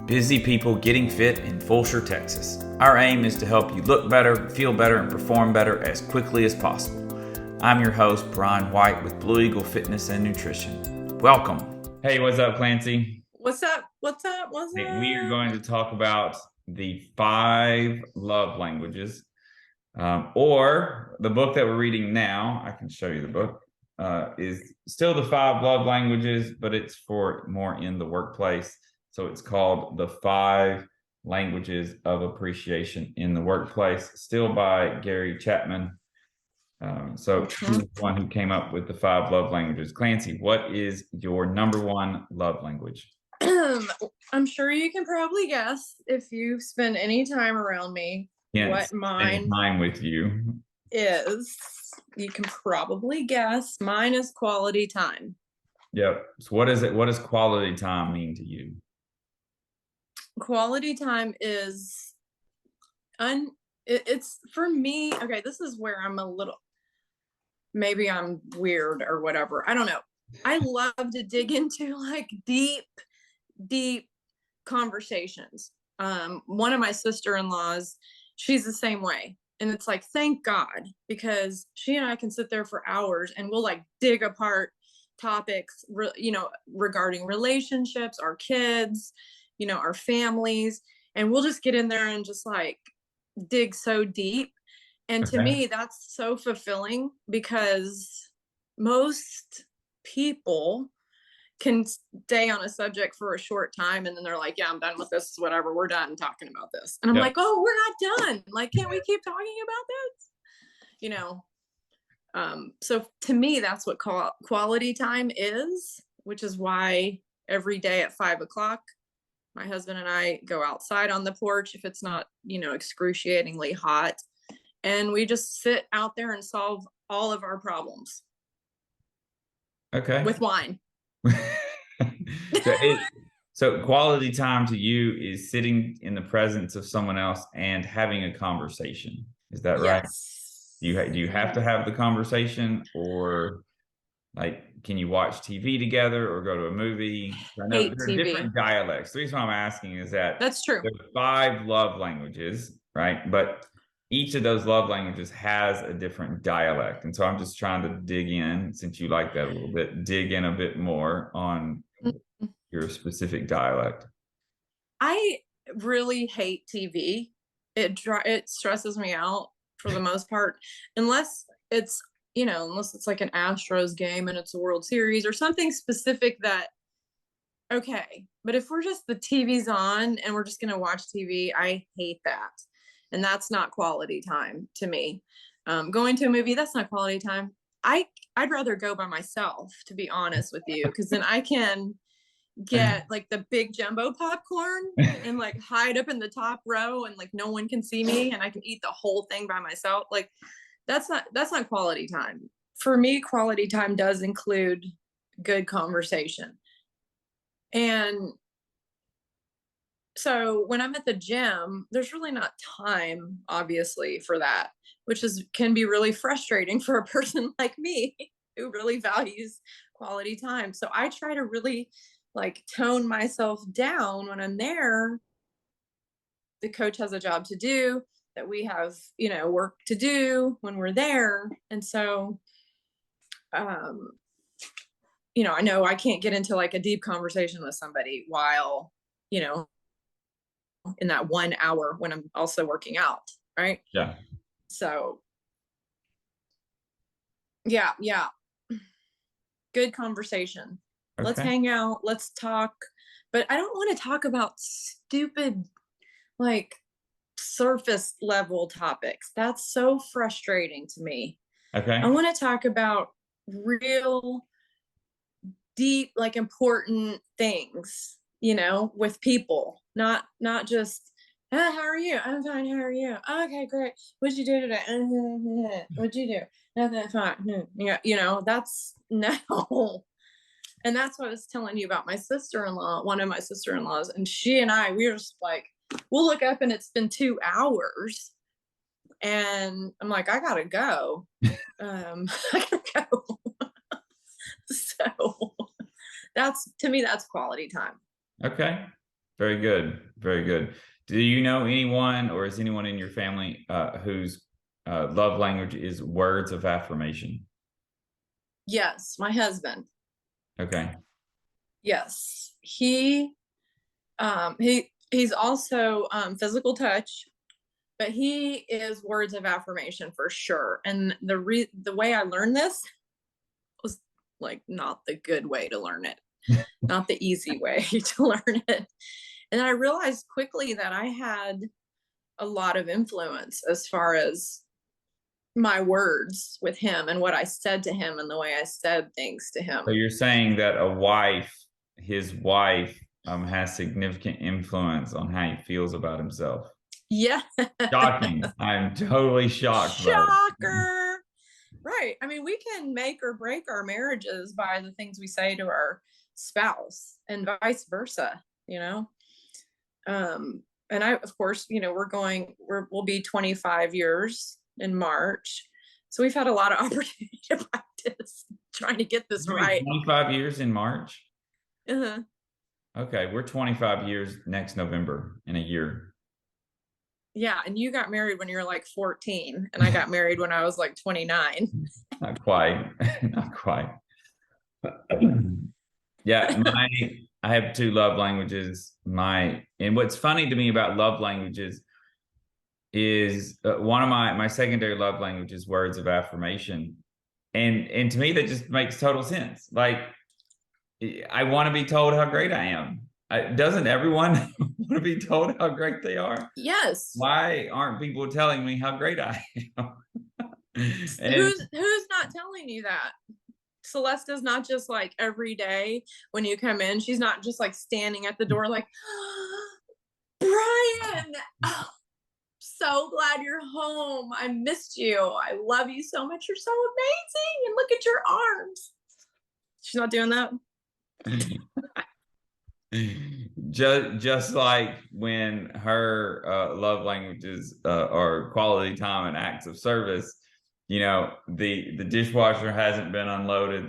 busy people getting fit in Fulshear, Texas. Our aim is to help you look better, feel better, and perform better as quickly as possible. I'm your host, Bryan White with Blue Eagle Fitness and Nutrition. Welcome. Hey, what's up, Clancy? What's up? What's up? What's Hey, up? we are going to talk about the 5 love languages, or the book that we're reading now. I can show you the book. Is still the 5 love languages, but it's for more in the workplace. So it's called The 5 Languages of Appreciation in the Workplace, still by Gary Chapman. He's the one who came up with the 5 love languages. Clancy, what is your number 1 love language? I'm sure you can probably guess if you spend any time around me what mine time with you is. You can probably guess. Mine is quality time. Yep. So what is it? What does quality time mean to you? Quality time is it's for me. Okay, this is where I'm a little, maybe I'm weird or whatever. I don't know. I love to dig into like deep conversations. One of my sister-in-laws, she's the same way. And it's like, thank God, because she and I can sit there for hours and we'll like dig apart topics, regarding relationships, our kids, our families. And we'll just get in there and just like dig so deep. And to me, that's so fulfilling because most people can stay on a subject for a short time and then they're like, yeah, I'm done with this, whatever, we're done talking about this. And I'm like, oh, we're not done, like, can't we keep talking about this? So to me, that's what quality time is, which is why every day at 5 o'clock my husband and I go outside on the porch if it's not excruciatingly hot, and we just sit out there and solve all of our problems with wine. So quality time to you is sitting in the presence of someone else and having a conversation. Is that right? Yes. Do you have to have the conversation, or like, can you watch TV together or go to a movie? I know there are different dialects. The reason why I'm asking is that that's true. There are 5 love languages, right? But each of those love languages has a different dialect. And so I'm just trying to dig in, since you like that a little bit, dig in a bit more on your specific dialect. I really hate TV. It stresses me out for the most part, unless it's like an Astros game and it's a World Series or something specific that, okay. But if we're just, the TV's on and we're just gonna watch TV, I hate that. And that's not quality time to me. Going to a movie, that's not quality time. I'd rather go by myself, to be honest with you, because then I can get like the big jumbo popcorn and like hide up in the top row and like no one can see me and I can eat the whole thing by myself. Like that's not quality time. For me, quality time does include good conversation. And so when I'm at the gym, there's really not time, obviously, for that, which can be really frustrating for a person like me who really values quality time. So I try to really like tone myself down when I'm there. The coach has a job to do, that we have, work to do when we're there. And so, I know I can't get into like a deep conversation with somebody while, in that 1 hour when I'm also working out. Right. Yeah. So yeah. Good conversation. Okay. Let's hang out. Let's talk. But I don't want to talk about stupid, like surface level topics. That's so frustrating to me. Okay. I want to talk about real deep, like important things, with people, not just, how are you? I'm fine. How are you? Okay, great. What'd you do today? What'd you do? Nothing. Fine. Yeah. That's no. And that's what I was telling you about my sister-in-law, one of my sister-in-laws, and she and we were just like, we'll look up and it's been 2 hours. And I'm like, I gotta go. I gotta go. So to me, that's quality time. Okay. Very good. Very good. Do you know anyone, or is anyone in your family whose love language is words of affirmation? Yes, my husband. Okay. Yes. He's also physical touch, but he is words of affirmation for sure. And the way I learned this was like not the good way to learn it, not the easy way to learn it. And I realized quickly that I had a lot of influence as far as my words with him and what I said to him and the way I said things to So him. you're saying that his wife, has significant influence on how he feels about himself. Yeah. Shocking. I'm totally shocked by it. Shocker. Right. I mean, we can make or break our marriages by the things we say to our spouse and vice versa, you know? And I, of course, we'll be 25 years in March. So we've had a lot of opportunity to practice trying to get this It'll be right. 25 years in March. Uh-huh. Okay, we're 25 years next November in a year. Yeah. And you got married when you were like 14, and I got married when I was like 29. Not quite. Not quite. Yeah, I have two love languages. And what's funny to me about love languages is one of my secondary love language is words of affirmation. And to me that just makes total sense. Like I want to be told how great I am. Doesn't everyone want to be told how great they are? Yes. Why aren't people telling me how great I am? And Who's not telling you that? Celeste's not just like every day when you come in, she's not just like standing at the door like, oh, Bryan, oh, so glad you're home. I missed you. I love you so much. You're so amazing. And look at your arms. She's not doing that. just like when her love languages are quality time and acts of service, the dishwasher hasn't been unloaded,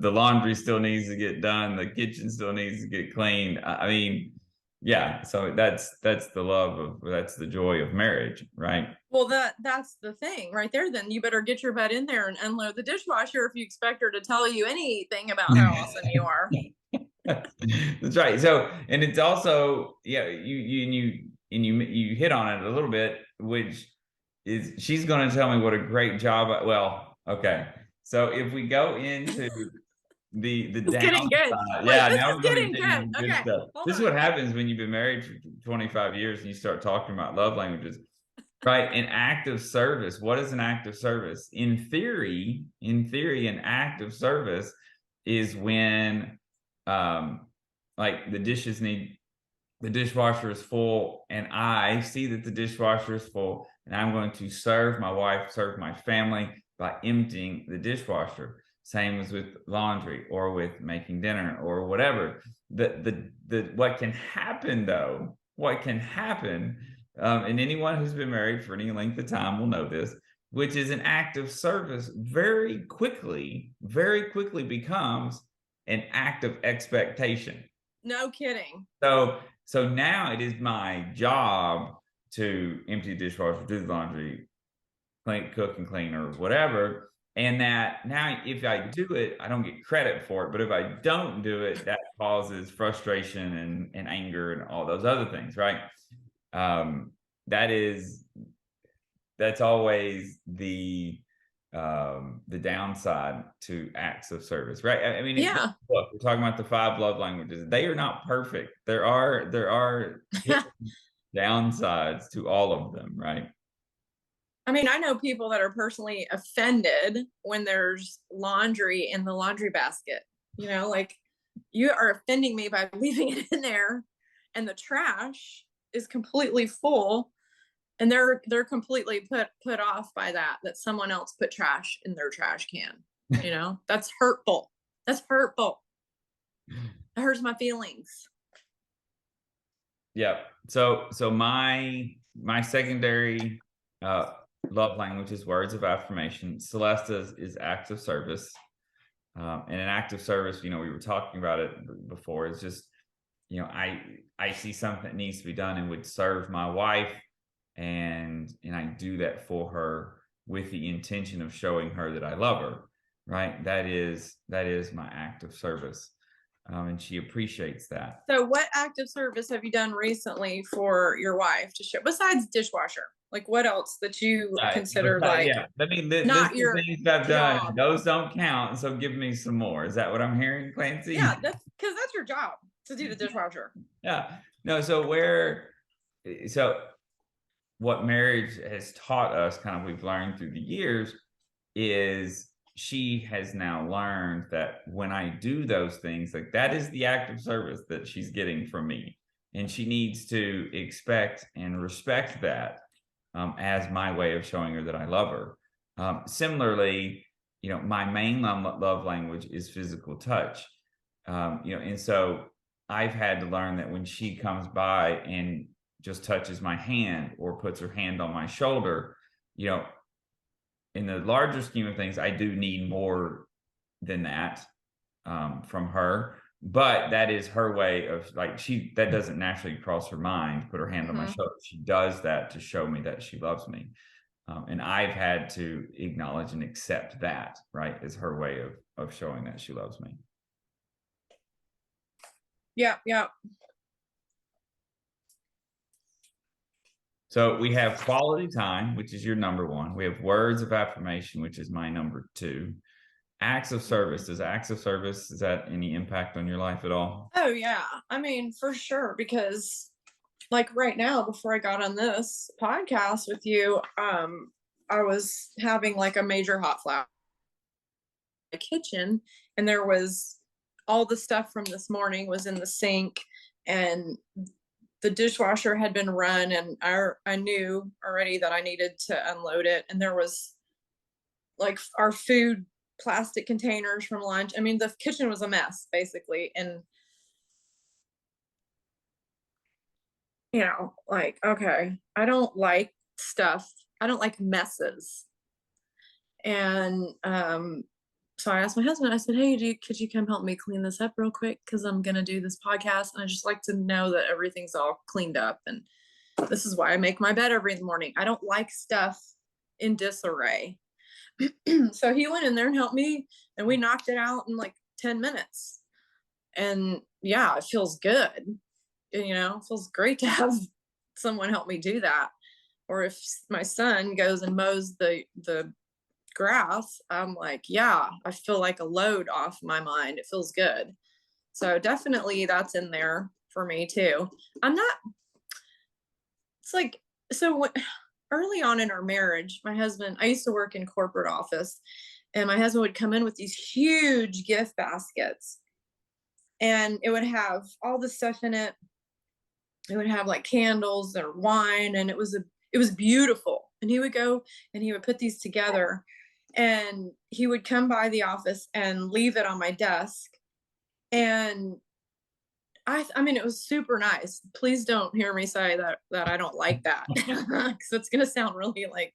the laundry still needs to get done, the kitchen still needs to get cleaned. I mean, yeah, so that's that's the joy of marriage, right? Well, that's the thing right there. Then you better get your butt in there and unload the dishwasher if you expect her to tell you anything about how awesome you are. That's right. So, and it's also, yeah, you hit on it a little bit, which is she's going to tell me what a great job. Well, okay. So if we go into the It's getting good. downside, Wait, yeah, this now is we're going to getting be good. getting good Okay, stuff. hold This is on. what happens when you've been married for 25 years and you start talking about love languages. Right, an act of service. What is an act of service? In theory, an act of service is when, um, like the dishwasher is full, and I see that the dishwasher is full, and I'm going to serve my wife, serve my family by emptying the dishwasher. Same as with laundry or with making dinner or whatever. What can happen though? What can happen? And anyone who's been married for any length of time will know this, which is an act of service very quickly becomes an act of expectation. No kidding. So now it is my job to empty the dishwasher, do the laundry, clean, cook and clean, or whatever. And that now, if I do it, I don't get credit for it. But if I don't do it, that causes frustration and anger and all those other things, right? Um, that is that's always the downside to acts of service, right? I mean, Yeah. look, we're talking about the five love languages. They are not perfect. There are downsides to all of them, right? I mean, I know people that are personally offended when there's laundry in the laundry basket. Like you are offending me by leaving it in there and the trash is completely full, and they're completely put off by that someone else put trash in their trash can. That's hurtful. That's hurtful. It hurts my feelings. Yeah. So my secondary love language is words of affirmation. Celeste's is acts of service. And an act of service, we were talking about it before, is just I see something that needs to be done and would serve my wife, and I do that for her with the intention of showing her that I love her, right? That is my act of service. And she appreciates that. So what act of service have you done recently for your wife to show, besides dishwasher? Like what else that you consider like I mean, this not is your things I've done. job? Those don't count. So give me some more. Is that what I'm hearing, Clancy? Yeah, that's because that's your job to do the dishwasher. Yeah. No, so what marriage has taught us, kind of we've learned through the years, is she has now learned that when I do those things, like that is the act of service that she's getting from me. And she needs to expect and respect that as my way of showing her that I love her. Similarly, my main love language is physical touch. And so I've had to learn that when she comes by and just touches my hand or puts her hand on my shoulder, in the larger scheme of things, I do need more than that from her. But that is her way of that doesn't naturally cross her mind, put her hand on my shoulder. She does that to show me that she loves me. And I've had to acknowledge and accept that, right, as her way of showing that she loves me. Yeah, yeah. So we have quality time, which is your number one. We have words of affirmation, which is my number two. Acts of service. Does acts of service, is that any impact on your life at all? Oh yeah. I mean, for sure, because like right now, before I got on this podcast with you, I was having like a major hot flash in the kitchen, and there was all the stuff from this morning was in the sink, and the dishwasher had been run, and I knew already that I needed to unload it, and there was like our food plastic containers from lunch. I mean, the kitchen was a mess basically, and like, okay, I don't like stuff. I don't like messes. And so I asked my husband, I said, hey, could you come help me clean this up real quick? Because I'm going to do this podcast. And I just like to know that everything's all cleaned up. And this is why I make my bed every morning. I don't like stuff in disarray. So he went in there and helped me, and we knocked it out in like 10 minutes. And yeah, it feels good. It feels great to have someone help me do that. Or if my son goes and mows the grass, I'm like, yeah, I feel like a load off my mind. It feels good. So definitely that's in there for me too. It's like, so early on in our marriage, I used to work in corporate office, and my husband would come in with these huge gift baskets, and it would have all the stuff in it. It would have like candles or wine, and it was beautiful. And he would go and he would put these together, and he would come by the office and leave it on my desk. And I mean, it was super nice. Please don't hear me say that I don't like that, because it's going to sound really like,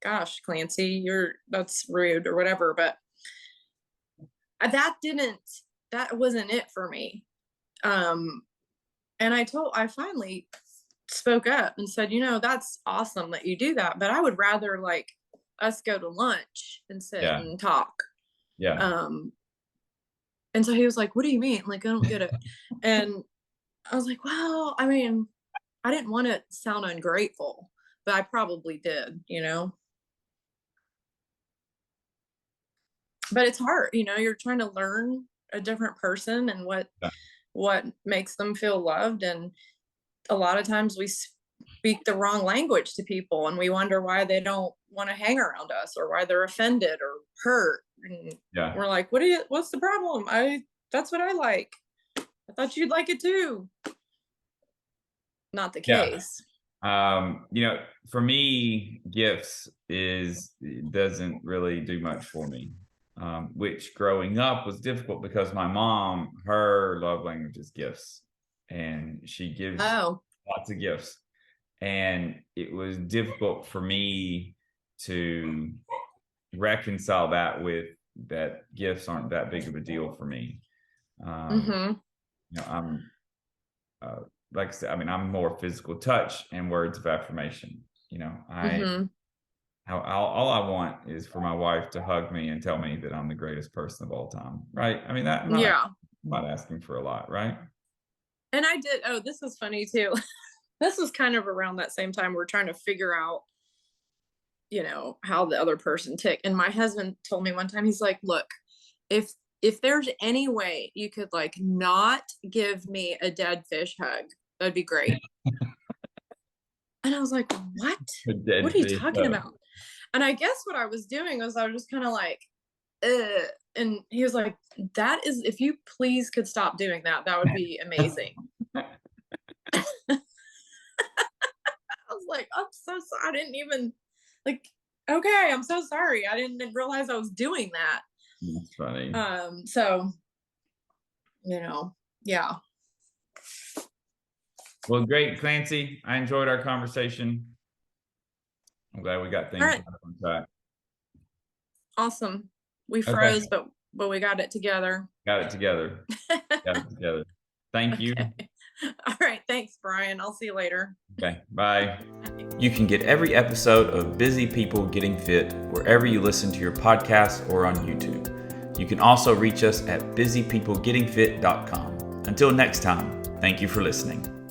gosh, Clancy, that's rude or whatever. But that wasn't it for me. And I finally spoke up and said, that's awesome that you do that, but I would rather like us go to lunch and sit and talk. Yeah. And so he was like, what do you mean? Like, I don't get it. And I was like, well, I mean, I didn't want to sound ungrateful, but I probably did, but it's hard, you're trying to learn a different person and what makes them feel loved. And a lot of times we speak the wrong language to people, and we wonder why they don't want to hang around us, or why they're offended or hurt. And we're like, what's the problem? That's what I like. I thought you'd like it too. Not the case. For me, gifts doesn't really do much for me. Which growing up was difficult because my mom, her love language is gifts, and she gives lots of gifts. And it was difficult for me to reconcile that with that gifts aren't that big of a deal for me. I'm like I said, I mean, I'm more physical touch and words of affirmation. You know, all I want is for my wife to hug me and tell me that I'm the greatest person of all time. Right. I mean, I'm not asking for a lot. Right. And I did. Oh, this is funny too. This was kind of around that same time we're trying to figure out, how the other person tick. And my husband told me one time, he's like, look, if there's any way you could like not give me a dead fish hug, that'd be great. And I was like, what? What are you talking about? And I guess what I was doing was I was just kind of like, ugh. And he was like, that is, if you please could stop doing that, that would be amazing. I was like, I'm so sorry. I didn't even okay, I'm so sorry. I didn't realize I was doing that. That's funny. So, yeah. Well, great, Clancy. I enjoyed our conversation. I'm glad we got things on track. Awesome. We froze, but we got it together. Got it together. Thank you. All right. Thanks, Bryan. I'll see you later. Okay. Bye. You can get every episode of Busy People Getting Fit wherever you listen to your podcast or on YouTube. You can also reach us at busypeoplegettingfit.com. Until next time, thank you for listening.